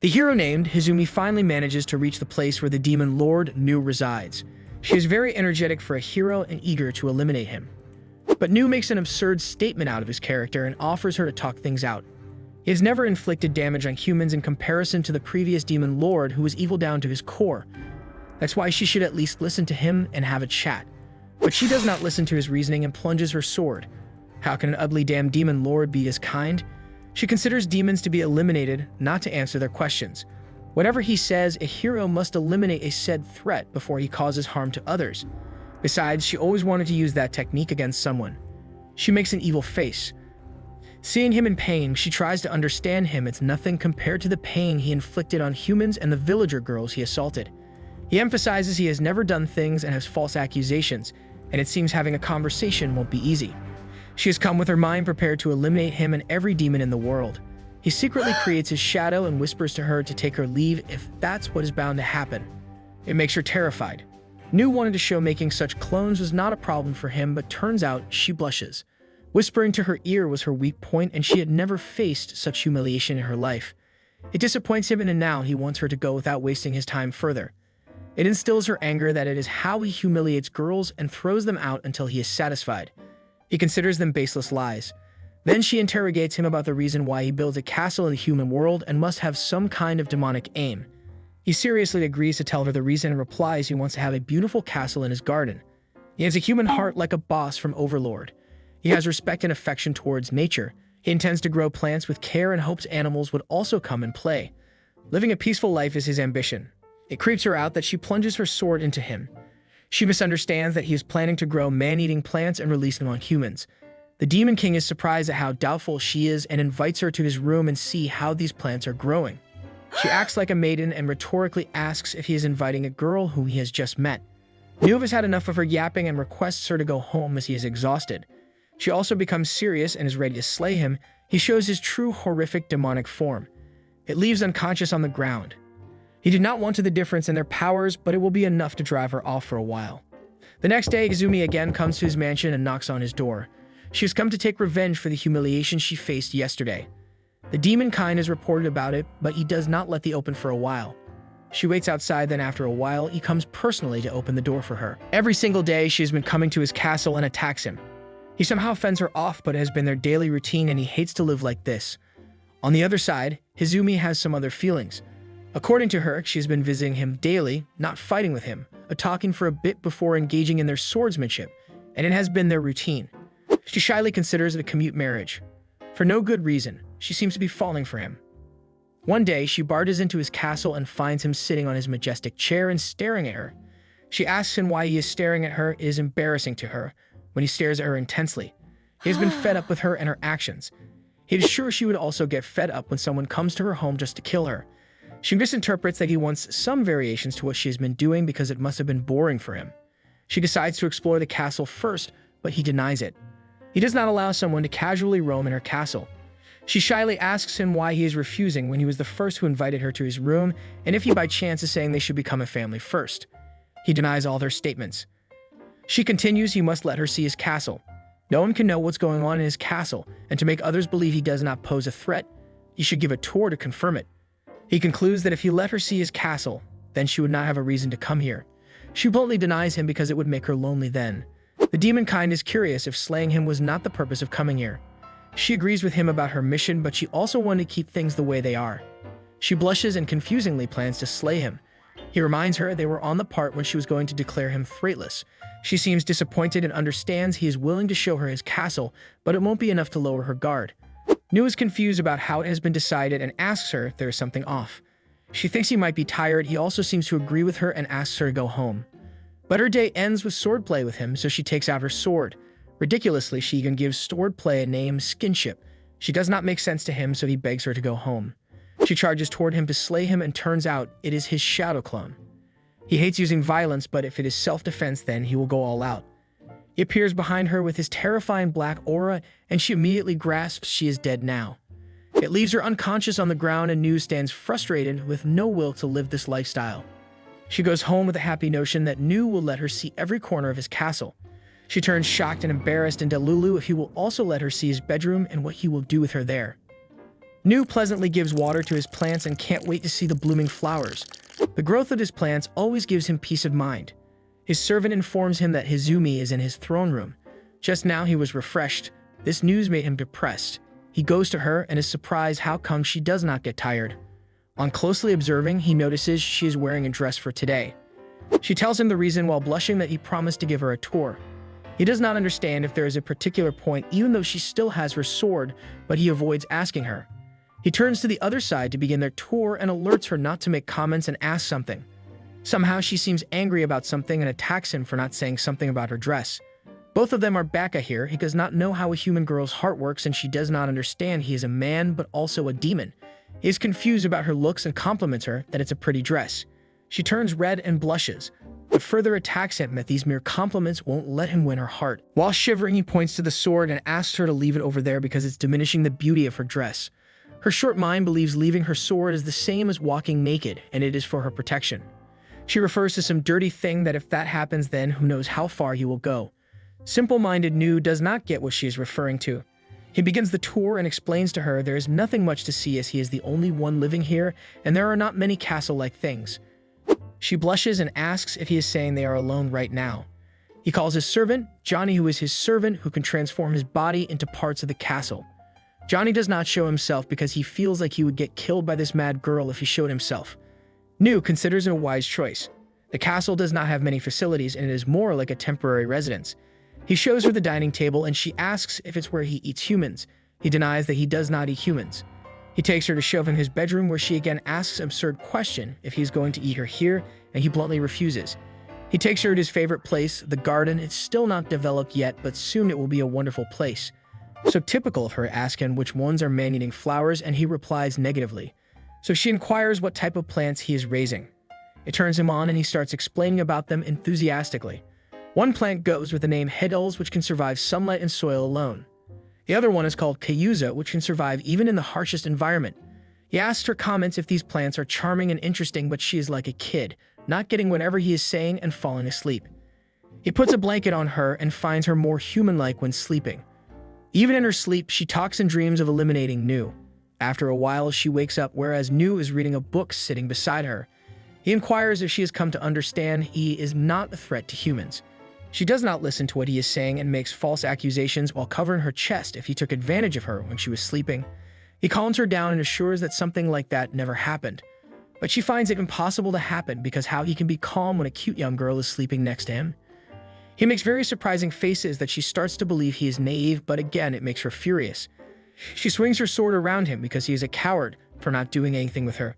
The hero named Hizumi finally manages to reach the place where the demon lord Nu resides. She is very energetic for a hero and eager to eliminate him. But Nu makes an absurd statement out of his character and offers her to talk things out. He has never inflicted damage on humans in comparison to the previous demon lord who was evil down to his core. That's why she should at least listen to him and have a chat. But she does not listen to his reasoning and plunges her sword. How can an ugly damn demon lord be as kind? She considers demons to be eliminated, not to answer their questions. Whatever he says, a hero must eliminate a said threat before he causes harm to others. Besides, she always wanted to use that technique against someone. She makes an evil face. Seeing him in pain, she tries to understand him. It's nothing compared to the pain he inflicted on humans and the villager girls he assaulted. He emphasizes he has never done things and has false accusations, and it seems having a conversation won't be easy. She has come with her mind prepared to eliminate him and every demon in the world. He secretly creates his shadow and whispers to her to take her leave if that's what is bound to happen. It makes her terrified. Nu wanted to show making such clones was not a problem for him, but turns out she blushes. Whispering to her ear was her weak point, and she had never faced such humiliation in her life. It disappoints him, and now he wants her to go without wasting his time further. It instills her anger that it is how he humiliates girls and throws them out until he is satisfied. He considers them baseless lies. Then she interrogates him about the reason why he builds a castle in the human world and must have some kind of demonic aim. He seriously agrees to tell her the reason and replies he wants to have a beautiful castle in his garden. He has a human heart like a boss from Overlord. He has respect and affection towards nature. He intends to grow plants with care and hopes animals would also come and play. Living a peaceful life is his ambition. It creeps her out that she plunges her sword into him. She misunderstands that he is planning to grow man-eating plants and release them on humans. The Demon King is surprised at how doubtful she is and invites her to his room and see how these plants are growing. She acts like a maiden and rhetorically asks if he is inviting a girl whom he has just met. Nu has had enough of her yapping and requests her to go home as he is exhausted. She also becomes serious and is ready to slay him. He shows his true horrific demonic form. It leaves unconscious on the ground. He did not want the difference in their powers, but it will be enough to drive her off for a while. The next day, Hizumi again comes to his mansion and knocks on his door. She has come to take revenge for the humiliation she faced yesterday. The demon kind is reported about it, but he does not let the open for a while. She waits outside, then after a while, he comes personally to open the door for her. Every single day, she has been coming to his castle and attacks him. He somehow fends her off, but it has been their daily routine and he hates to live like this. On the other side, Hizumi has some other feelings. According to her, she has been visiting him daily, not fighting with him, but talking for a bit before engaging in their swordsmanship, and it has been their routine. She shyly considers it a commute marriage. For no good reason, she seems to be falling for him. One day, she barges into his castle and finds him sitting on his majestic chair and staring at her. She asks him why he is staring at her. It is embarrassing to her when he stares at her intensely. He has been fed up with her and her actions. He is sure she would also get fed up when someone comes to her home just to kill her. She misinterprets that he wants some variations to what she has been doing because it must have been boring for him. She decides to explore the castle first, but he denies it. He does not allow someone to casually roam in her castle. She shyly asks him why he is refusing when he was the first who invited her to his room, and if he by chance is saying they should become a family first. He denies all their statements. She continues he must let her see his castle. No one can know what's going on in his castle, and to make others believe he does not pose a threat, he should give a tour to confirm it. He concludes that if he let her see his castle, then she would not have a reason to come here. She bluntly denies him because it would make her lonely then. The demon kind is curious if slaying him was not the purpose of coming here. She agrees with him about her mission, but she also wanted to keep things the way they are. She blushes and confusingly plans to slay him. He reminds her they were on the part when she was going to declare him threatless. She seems disappointed and understands he is willing to show her his castle, but it won't be enough to lower her guard. Nu is confused about how it has been decided and asks her if there is something off. She thinks he might be tired. He also seems to agree with her and asks her to go home. But her day ends with swordplay with him, so she takes out her sword. Ridiculously, she even gives swordplay a name, Skinship. She does not make sense to him, so he begs her to go home. She charges toward him to slay him, and turns out it is his shadow clone. He hates using violence, but if it is self-defense, then he will go all out. He appears behind her with his terrifying black aura, and she immediately grasps she is dead now. It leaves her unconscious on the ground, and Nu stands frustrated with no will to live this lifestyle. She goes home with a happy notion that Nu will let her see every corner of his castle. She turns shocked and embarrassed and delulu if he will also let her see his bedroom and what he will do with her there. Nu pleasantly gives water to his plants and can't wait to see the blooming flowers. The growth of his plants always gives him peace of mind. His servant informs him that Hizumi is in his throne room. Just now he was refreshed. This news made him depressed. He goes to her and is surprised how come she does not get tired. On closely observing, he notices she is wearing a dress for today. She tells him the reason while blushing that he promised to give her a tour. He does not understand if there is a particular point even though she still has her sword, but he avoids asking her. He turns to the other side to begin their tour and alerts her not to make comments and ask something. Somehow she seems angry about something and attacks him for not saying something about her dress. Both of them are Baka here. He does not know how a human girl's heart works and she does not understand he is a man but also a demon. He is confused about her looks and compliments her that it's a pretty dress. She turns red and blushes, but further attacks him that these mere compliments won't let him win her heart. While shivering, he points to the sword and asks her to leave it over there because it's diminishing the beauty of her dress. Her short mind believes leaving her sword is the same as walking naked, and it is for her protection. She refers to some dirty thing that if that happens then who knows how far he will go. Simple-minded Nu does not get what she is referring to. He begins the tour and explains to her there is nothing much to see as he is the only one living here and there are not many castle-like things. She blushes and asks if he is saying they are alone right now. He calls his servant, Johnny, who is his servant who can transform his body into parts of the castle. Johnny does not show himself because he feels like he would get killed by this mad girl if he showed himself. Nu considers it a wise choice. The castle does not have many facilities and it is more like a temporary residence. He shows her the dining table and she asks if it's where he eats humans. He denies that he does not eat humans. He takes her to show him his bedroom where she again asks an absurd question if he's going to eat her here, and he bluntly refuses. He takes her to his favorite place, the garden. It's still not developed yet, but soon it will be a wonderful place. So typical of her, ask him which ones are man-eating flowers, and he replies negatively. So she inquires what type of plants he is raising. It turns him on and he starts explaining about them enthusiastically. One plant goes with the name Heddles, which can survive sunlight and soil alone. The other one is called Kayuza, which can survive even in the harshest environment. He asks her comments if these plants are charming and interesting, but she is like a kid, not getting whatever he is saying and falling asleep. He puts a blanket on her and finds her more human-like when sleeping. Even in her sleep, she talks and dreams of eliminating Nu. After a while, she wakes up, whereas Nu is reading a book sitting beside her. He inquires if she has come to understand he is not a threat to humans. She does not listen to what he is saying and makes false accusations while covering her chest if he took advantage of her when she was sleeping. He calms her down and assures that something like that never happened. But she finds it impossible to happen because how he can be calm when a cute young girl is sleeping next to him. He makes very surprising faces that she starts to believe he is naive, but again it makes her furious. She swings her sword around him because he is a coward for not doing anything with her.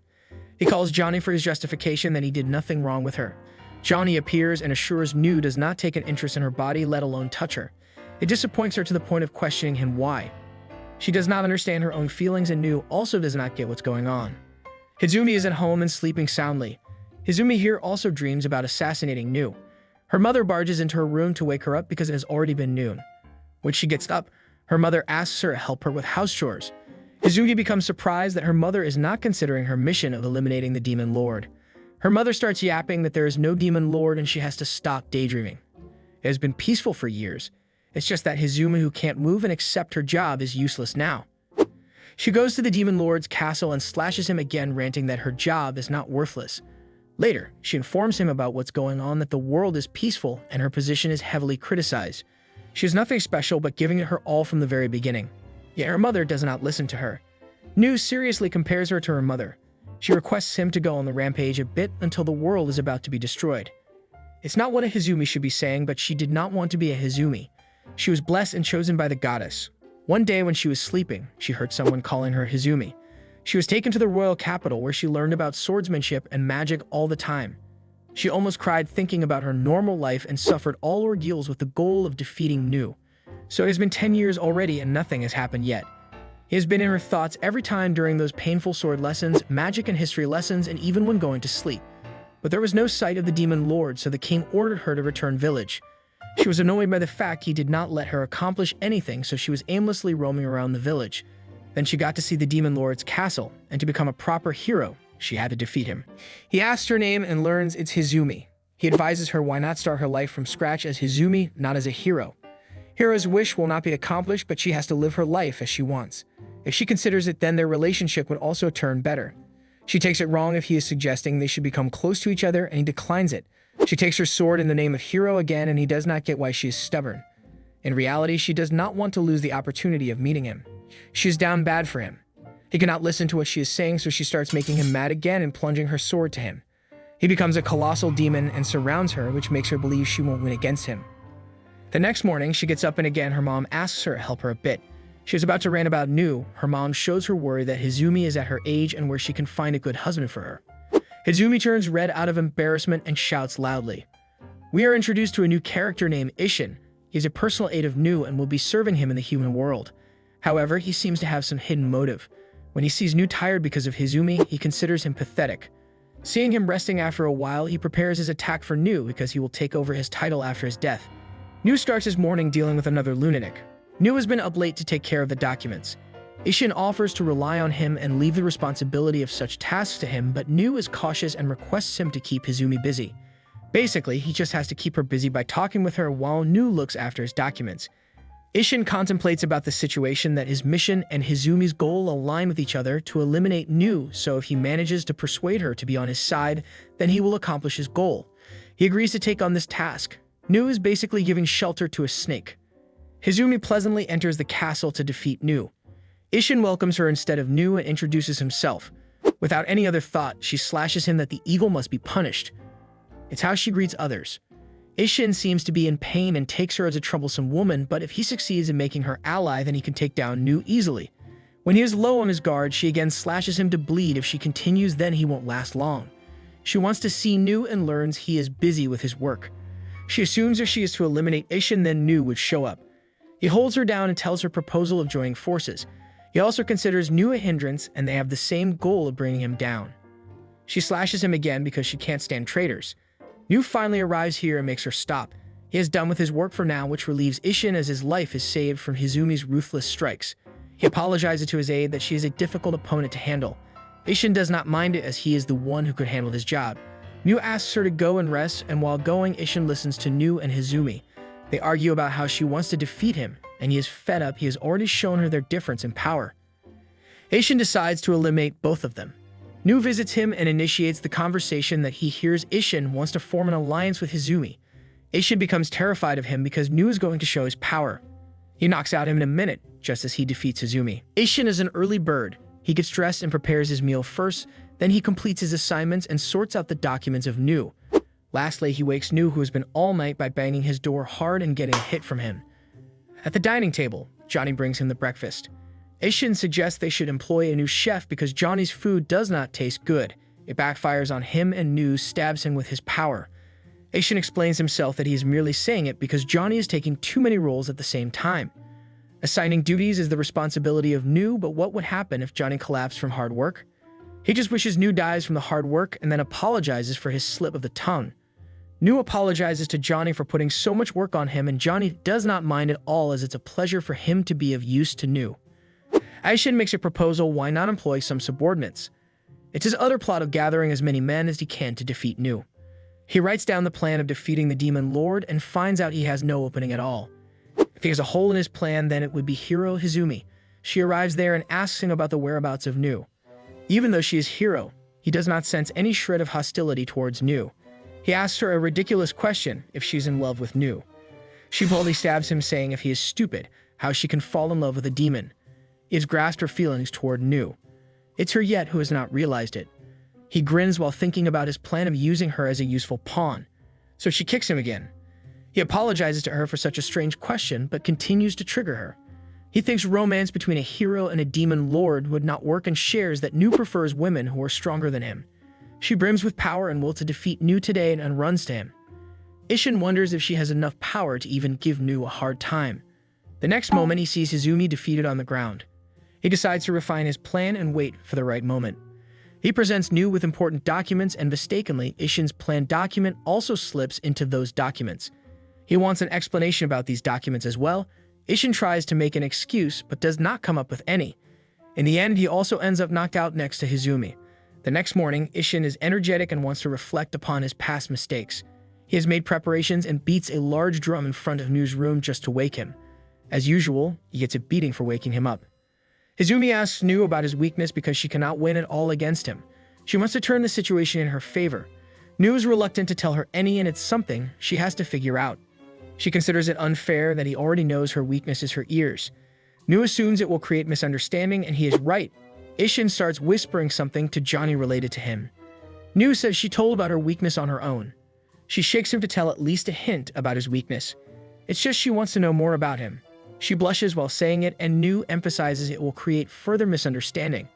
He calls Johnny for his justification that he did nothing wrong with her. Johnny appears and assures Nu does not take an interest in her body, let alone touch her. It disappoints her to the point of questioning him why. She does not understand her own feelings and Nu also does not get what's going on. Hizumi is at home and sleeping soundly. Hizumi here also dreams about assassinating Nu. Her mother barges into her room to wake her up because it has already been noon. When she gets up, her mother asks her to help her with house chores. Hizumi becomes surprised that her mother is not considering her mission of eliminating the Demon Lord. Her mother starts yapping that there is no Demon Lord and she has to stop daydreaming. It has been peaceful for years. It's just that Hizumi, who can't move and accept her job, is useless now. She goes to the Demon Lord's castle and slashes him again, ranting that her job is not worthless. Later, she informs him about what's going on, that the world is peaceful and her position is heavily criticized. She is nothing special but giving it her all from the very beginning. Yet her mother does not listen to her. Nu seriously compares her to her mother. She requests him to go on the rampage a bit until the world is about to be destroyed. It's not what a Hizumi should be saying, but she did not want to be a Hizumi. She was blessed and chosen by the goddess. One day when she was sleeping, she heard someone calling her Hizumi. She was taken to the royal capital where she learned about swordsmanship and magic all the time. She almost cried thinking about her normal life and suffered all ordeals with the goal of defeating Nu. So it has been 10 years already and nothing has happened yet. He has been in her thoughts every time during those painful sword lessons, magic and history lessons, and even when going to sleep. But there was no sight of the Demon Lord, so the king ordered her to return village. She was annoyed by the fact he did not let her accomplish anything, so she was aimlessly roaming around the village. Then she got to see the Demon Lord's castle, and to become a proper hero, she had to defeat him. He asks her name and learns it's Hizumi. He advises her why not start her life from scratch as Hizumi, not as a hero. Hero's wish will not be accomplished, but she has to live her life as she wants. If she considers it, then their relationship would also turn better. She takes it wrong if he is suggesting they should become close to each other, and he declines it. She takes her sword in the name of Hero again, and he does not get why she is stubborn. In reality, she does not want to lose the opportunity of meeting him. She is down bad for him. He cannot listen to what she is saying, so she starts making him mad again and plunging her sword to him. He becomes a colossal demon and surrounds her, which makes her believe she won't win against him. The next morning, she gets up and again her mom asks her to help her a bit. She is about to rant about Nu. Her mom shows her worry that Hizumi is at her age and where she can find a good husband for her. Hizumi turns red out of embarrassment and shouts loudly. We are introduced to a new character named Ishan. He is a personal aide of Nu and will be serving him in the human world. However, he seems to have some hidden motive. When he sees Nu tired because of Hizumi, he considers him pathetic. Seeing him resting after a while, he prepares his attack for Nu because he will take over his title after his death. Nu starts his morning dealing with another lunatic. Nu has been up late to take care of the documents. Ishan offers to rely on him and leave the responsibility of such tasks to him, but Nu is cautious and requests him to keep Hizumi busy. Basically, he just has to keep her busy by talking with her while Nu looks after his documents. Ishan contemplates about the situation that his mission and Hizumi's goal align with each other to eliminate Nu, so if he manages to persuade her to be on his side, then he will accomplish his goal. He agrees to take on this task. Nu is basically giving shelter to a snake. Hizumi pleasantly enters the castle to defeat Nu. Ishan welcomes her instead of Nu and introduces himself. Without any other thought, she slashes him that the eagle must be punished. It's how she greets others. Ishan seems to be in pain and takes her as a troublesome woman, but if he succeeds in making her ally, then he can take down Nu easily. When he is low on his guard, she again slashes him to bleed. If she continues, then he won't last long. She wants to see Nu and learns he is busy with his work. She assumes if she is to eliminate Ishan, then Nu would show up. He holds her down and tells her proposal of joining forces. He also considers Nu a hindrance, and they have the same goal of bringing him down. She slashes him again because she can't stand traitors. Nu finally arrives here and makes her stop. He is done with his work for now, which relieves Ishan as his life is saved from Hizumi's ruthless strikes. He apologizes to his aide that she is a difficult opponent to handle. Ishan does not mind it as he is the one who could handle his job. Nu asks her to go and rest, and while going, Ishan listens to Nu and Hizumi. They argue about how she wants to defeat him, and he is fed up. He has already shown her their difference in power. Ishan decides to eliminate both of them. Nu visits him and initiates the conversation that he hears Ishan wants to form an alliance with Hizumi. Ishan becomes terrified of him because Nu is going to show his power. He knocks out him in a minute, just as he defeats Hizumi. Ishan is an early bird. He gets dressed and prepares his meal first, then he completes his assignments and sorts out the documents of Nu. Lastly, he wakes Nu, who has been all night, by banging his door hard and getting a hit from him. At the dining table, Johnny brings him the breakfast. Ishan suggests they should employ a new chef because Johnny's food does not taste good. It backfires on him and Nu stabs him with his power. Ishan explains himself that he is merely saying it because Johnny is taking too many roles at the same time. Assigning duties is the responsibility of Nu, but what would happen if Johnny collapsed from hard work? He just wishes Nu dies from the hard work and then apologizes for his slip of the tongue. Nu apologizes to Johnny for putting so much work on him, and Johnny does not mind at all as it's a pleasure for him to be of use to Nu. Ishan makes a proposal: why not employ some subordinates? It's his other plot of gathering as many men as he can to defeat Nu. He writes down the plan of defeating the Demon Lord and finds out he has no opening at all. If he has a hole in his plan, then it would be Hero Hizumi. She arrives there and asks him about the whereabouts of Nu. Even though she is Hero, he does not sense any shred of hostility towards Nu. He asks her a ridiculous question: if she's in love with Nu. She boldly stabs him, saying if he is stupid, how she can fall in love with a demon. He has grasped her feelings toward Nu. It's her yet who has not realized it. He grins while thinking about his plan of using her as a useful pawn. So she kicks him again. He apologizes to her for such a strange question, but continues to trigger her. He thinks romance between a hero and a demon lord would not work and shares that Nu prefers women who are stronger than him. She brims with power and will to defeat Nu today and runs to him. Ishan wonders if she has enough power to even give Nu a hard time. The next moment, he sees Hizumi defeated on the ground. He decides to refine his plan and wait for the right moment. He presents Nu with important documents, and mistakenly, Ishan's planned document also slips into those documents. He wants an explanation about these documents as well. Ishan tries to make an excuse, but does not come up with any. In the end, he also ends up knocked out next to Hizumi. The next morning, Ishan is energetic and wants to reflect upon his past mistakes. He has made preparations and beats a large drum in front of Nu's room just to wake him. As usual, he gets a beating for waking him up. Hizumi asks Nu about his weakness because she cannot win it all against him. She wants to turn the situation in her favor. Nu is reluctant to tell her any, and it's something she has to figure out. She considers it unfair that he already knows her weakness is her ears. Nu assumes it will create misunderstanding, and he is right. Ishan starts whispering something to Johnny related to him. Nu says she told about her weakness on her own. She shakes him to tell at least a hint about his weakness. It's just she wants to know more about him. She blushes while saying it, and Nu emphasizes it will create further misunderstanding.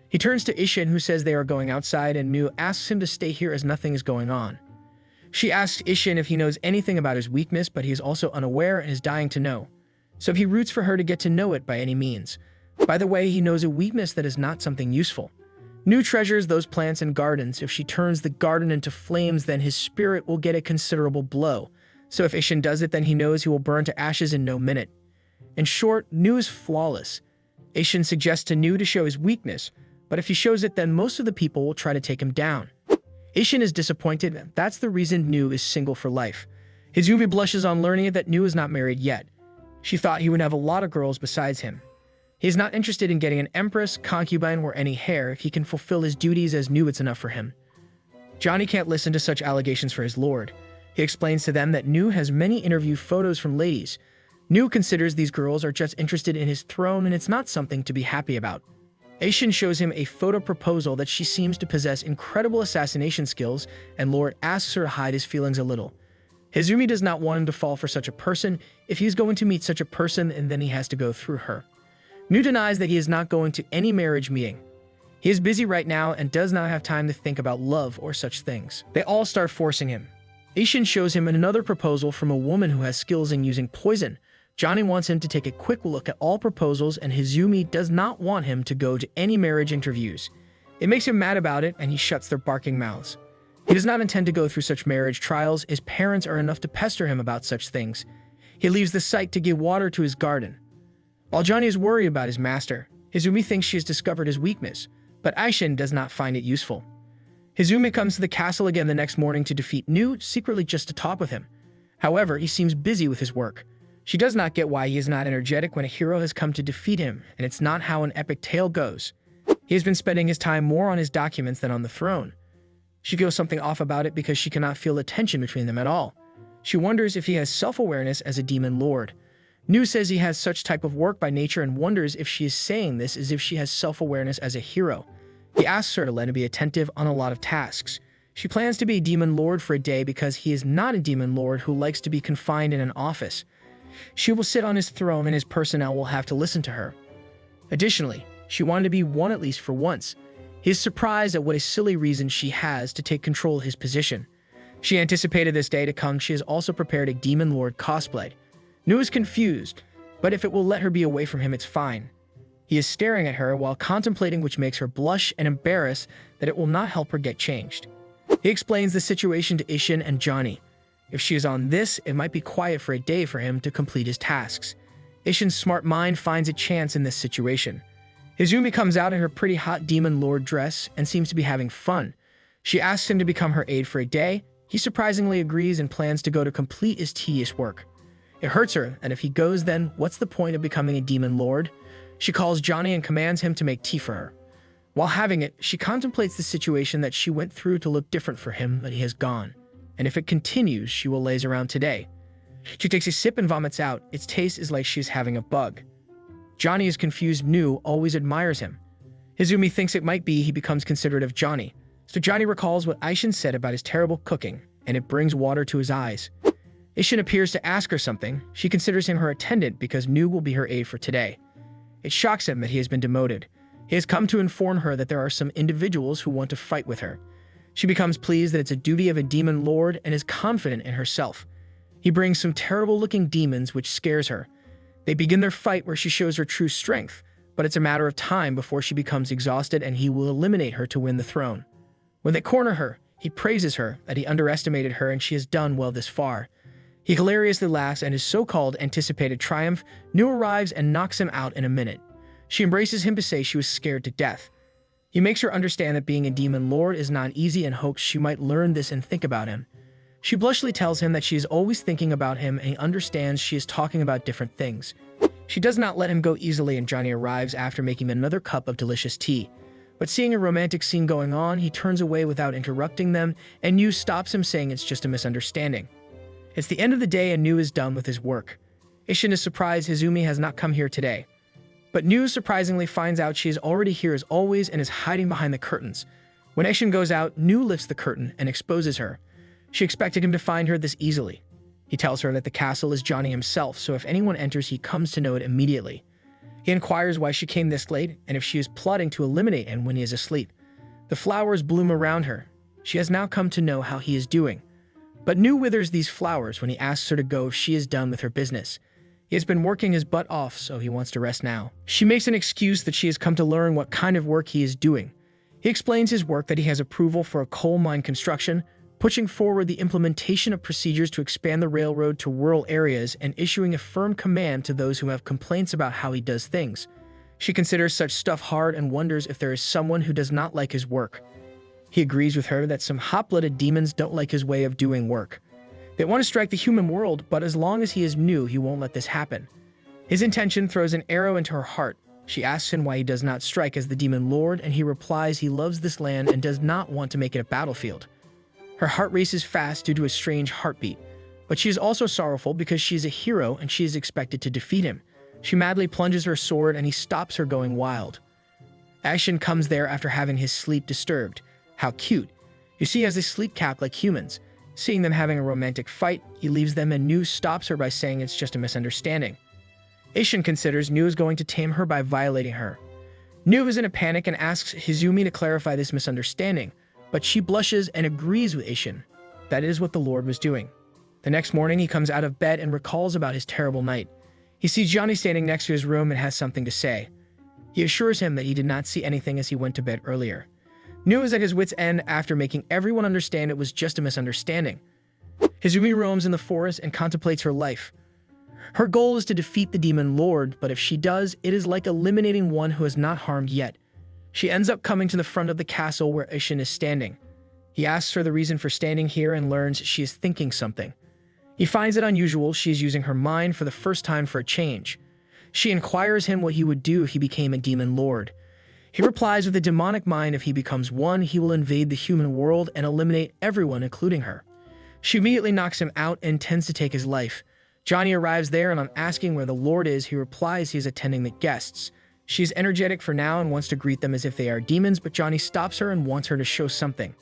He turns to Ishan, who says they are going outside, and Nu asks him to stay here as nothing is going on. She asks Ishan if he knows anything about his weakness, but he is also unaware and is dying to know. So he roots for her to get to know it by any means. By the way, he knows a weakness that is not something useful. Nu treasures those plants and gardens. If she turns the garden into flames, then his spirit will get a considerable blow. So if Ishan does it, then he knows he will burn to ashes in no minute. In short, Nu is flawless. Ishan suggests to Nu to show his weakness, but if he shows it, then most of the people will try to take him down. Ishan is disappointed. That's the reason Nu is single for life. Hizumi blushes on learning that Nu is not married yet. She thought he would have a lot of girls besides him. He is not interested in getting an empress, concubine, or any heir. If he can fulfill his duties as Nu, it's enough for him. Johnny can't listen to such allegations for his lord. He explains to them that Nu has many interview photos from ladies. Nu considers these girls are just interested in his throne, and it's not something to be happy about. Ishan shows him a photo proposal that she seems to possess incredible assassination skills, and Lord asks her to hide his feelings a little. Hizumi does not want him to fall for such a person. If he's going to meet such a person, and then he has to go through her. Nu denies that he is not going to any marriage meeting. He is busy right now and does not have time to think about love or such things. They all start forcing him. Ishan shows him another proposal from a woman who has skills in using poison. Johnny wants him to take a quick look at all proposals, and Hizumi does not want him to go to any marriage interviews. It makes him mad about it, and he shuts their barking mouths. He does not intend to go through such marriage trials. His parents are enough to pester him about such things. He leaves the site to give water to his garden. While Johnny is worried about his master, Hizumi thinks she has discovered his weakness, but Ishan does not find it useful. Hizumi comes to the castle again the next morning to defeat Nu, secretly just to talk with him. However, he seems busy with his work. She does not get why he is not energetic when a hero has come to defeat him, and it's not how an epic tale goes. He has been spending his time more on his documents than on the throne. She feels something off about it because she cannot feel the tension between them at all. She wonders if he has self-awareness as a demon lord. Nu says he has such type of work by nature and wonders if she is saying this as if she has self-awareness as a hero. He asks her to let him be attentive on a lot of tasks. She plans to be a demon lord for a day because he is not a demon lord who likes to be confined in an office. She will sit on his throne and his personnel will have to listen to her. Additionally, she wanted to be one at least for once. He is surprised at what a silly reason she has to take control of his position. She anticipated this day to come. She has also prepared a demon lord cosplay. Nu is confused, but if it will let her be away from him, it's fine. He is staring at her while contemplating, which makes her blush and embarrassed that it will not help her get changed. He explains the situation to Ishan and Johnny. If she is on this, it might be quiet for a day for him to complete his tasks. Ishan's smart mind finds a chance in this situation. Hizumi comes out in her pretty hot demon lord dress and seems to be having fun. She asks him to become her aide for a day. He surprisingly agrees and plans to go to complete his tedious work. It hurts her, and if he goes, then what's the point of becoming a demon lord? She calls Johnny and commands him to make tea for her. While having it, she contemplates the situation that she went through to look different for him, but he has gone. And if it continues, she will laze around today. She takes a sip and vomits out. Its taste is like she's having a bug. Johnny is confused. Nu always admires him. Hizumi thinks it might be he becomes considerate of Johnny. So Johnny recalls what Ishan said about his terrible cooking, and it brings water to his eyes. Ishan appears to ask her something. She considers him her attendant because Nu will be her aide for today. It shocks him that he has been demoted. He has come to inform her that there are some individuals who want to fight with her. She becomes pleased that it's a duty of a demon lord and is confident in herself. He brings some terrible-looking demons, which scares her. They begin their fight where she shows her true strength, but it's a matter of time before she becomes exhausted and he will eliminate her to win the throne. When they corner her, he praises her that he underestimated her and she has done well this far. He hilariously laughs at his so-called anticipated triumph. Nu arrives and knocks him out in a minute. She embraces him to say she was scared to death. He makes her understand that being a demon lord is not easy and hopes she might learn this and think about him. She blushingly tells him that she is always thinking about him and he understands she is talking about different things. She does not let him go easily, and Johnny arrives after making another cup of delicious tea. But seeing a romantic scene going on, he turns away without interrupting them, and New stops him, saying it's just a misunderstanding. It's the end of the day and New is done with his work. Ishan is surprised Hizumi has not come here today. But New surprisingly finds out she is already here as always and is hiding behind the curtains. When Ishan goes out, New lifts the curtain and exposes her. She expected him to find her this easily. He tells her that the castle is Johnny himself, so if anyone enters, he comes to know it immediately. He inquires why she came this late and if she is plotting to eliminate him when he is asleep. The flowers bloom around her. She has now come to know how he is doing. But New withers these flowers when he asks her to go if she is done with her business. He has been working his butt off, so he wants to rest now. She makes an excuse that she has come to learn what kind of work he is doing. He explains his work, that he has approval for a coal mine construction, pushing forward the implementation of procedures to expand the railroad to rural areas, and issuing a firm command to those who have complaints about how he does things. She considers such stuff hard and wonders if there is someone who does not like his work. He agrees with her that some hot-blooded demons don't like his way of doing work. They want to strike the human world, but as long as he is New, he won't let this happen. His intention throws an arrow into her heart. She asks him why he does not strike as the demon lord, and he replies he loves this land and does not want to make it a battlefield. Her heart races fast due to a strange heartbeat, but she is also sorrowful because she is a hero and she is expected to defeat him. She madly plunges her sword and he stops her, going wild. Ishan comes there after having his sleep disturbed. How cute. You see, he has a sleep cap like humans. Seeing them having a romantic fight, he leaves them and New stops her by saying it's just a misunderstanding. Ishan considers New is going to tame her by violating her. New is in a panic and asks Hizumi to clarify this misunderstanding, but she blushes and agrees with Ishan. That is what the Lord was doing. The next morning, he comes out of bed and recalls about his terrible night. He sees Johnny standing next to his room and has something to say. He assures him that he did not see anything as he went to bed earlier. New is at his wit's end after making everyone understand it was just a misunderstanding. Hizumi roams in the forest and contemplates her life. Her goal is to defeat the demon lord, but if she does, it is like eliminating one who has not harmed yet. She ends up coming to the front of the castle where Ishan is standing. He asks her the reason for standing here and learns she is thinking something. He finds it unusual she is using her mind for the first time for a change. She inquires him what he would do if he became a demon lord. He replies with a demonic mind, if he becomes one, he will invade the human world and eliminate everyone, including her. She immediately knocks him out and intends to take his life. Johnny arrives there, and on asking where the Lord is, he replies he is attending the guests. She is energetic for now and wants to greet them as if they are demons, but Johnny stops her and wants her to show something.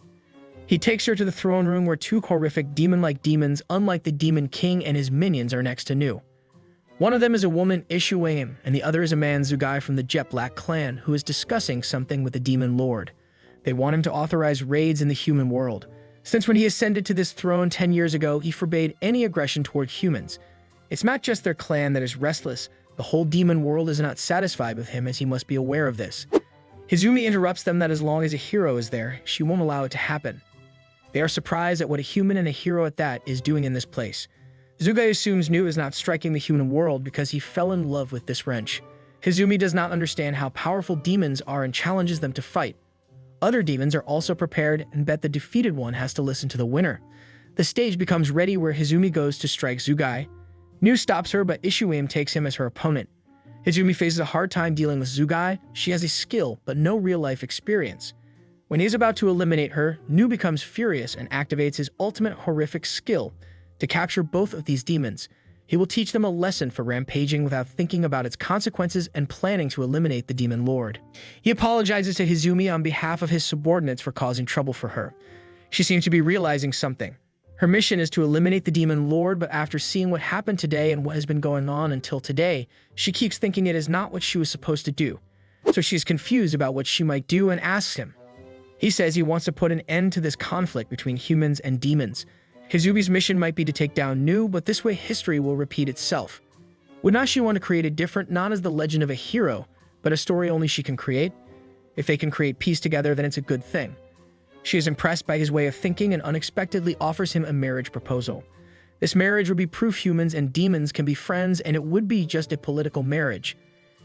He takes her to the throne room where two horrific demon-like demons, unlike the Demon King and his minions, are next to New. One of them is a woman, Ishuaim, and the other is a man, Zugai, from the Jet Black clan, who is discussing something with the Demon Lord. They want him to authorize raids in the human world. Since when he ascended to this throne 10 years ago, he forbade any aggression toward humans. It's not just their clan that is restless. The whole demon world is not satisfied with him, as he must be aware of this. Hizumi interrupts them that as long as a hero is there, she won't allow it to happen. They are surprised at what a human, and a hero at that, is doing in this place. Zugai assumes New is not striking the human world because he fell in love with this wrench. Hizumi does not understand how powerful demons are and challenges them to fight. Other demons are also prepared and bet the defeated one has to listen to the winner. The stage becomes ready where Hizumi goes to strike Zugai. New stops her, but Ishuaim takes him as her opponent. Hizumi faces a hard time dealing with Zugai. She has a skill, but no real-life experience. When he is about to eliminate her, New becomes furious and activates his ultimate horrific skill to capture both of these demons. He will teach them a lesson for rampaging without thinking about its consequences and planning to eliminate the Demon Lord. He apologizes to Hizumi on behalf of his subordinates for causing trouble for her. She seems to be realizing something. Her mission is to eliminate the Demon Lord, but after seeing what happened today and what has been going on until today, she keeps thinking it is not what she was supposed to do. So she is confused about what she might do and asks him. He says he wants to put an end to this conflict between humans and demons. Hizumi's mission might be to take down New, but this way history will repeat itself. Would not she want to create a different, not as the legend of a hero, but a story only she can create? If they can create peace together, then it's a good thing. She is impressed by his way of thinking and unexpectedly offers him a marriage proposal. This marriage would be proof humans and demons can be friends, and it would be just a political marriage.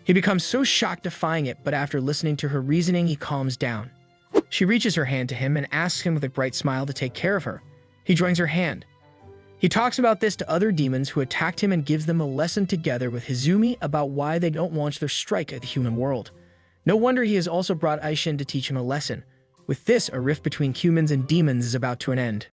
He becomes so shocked defying it, but after listening to her reasoning, he calms down. She reaches her hand to him and asks him with a bright smile to take care of her. He joins her hand. He talks about this to other demons who attacked him and gives them a lesson together with Hizumi about why they don't launch their strike at the human world. No wonder he has also brought Ishan to teach him a lesson. With this, a rift between humans and demons is about to an end.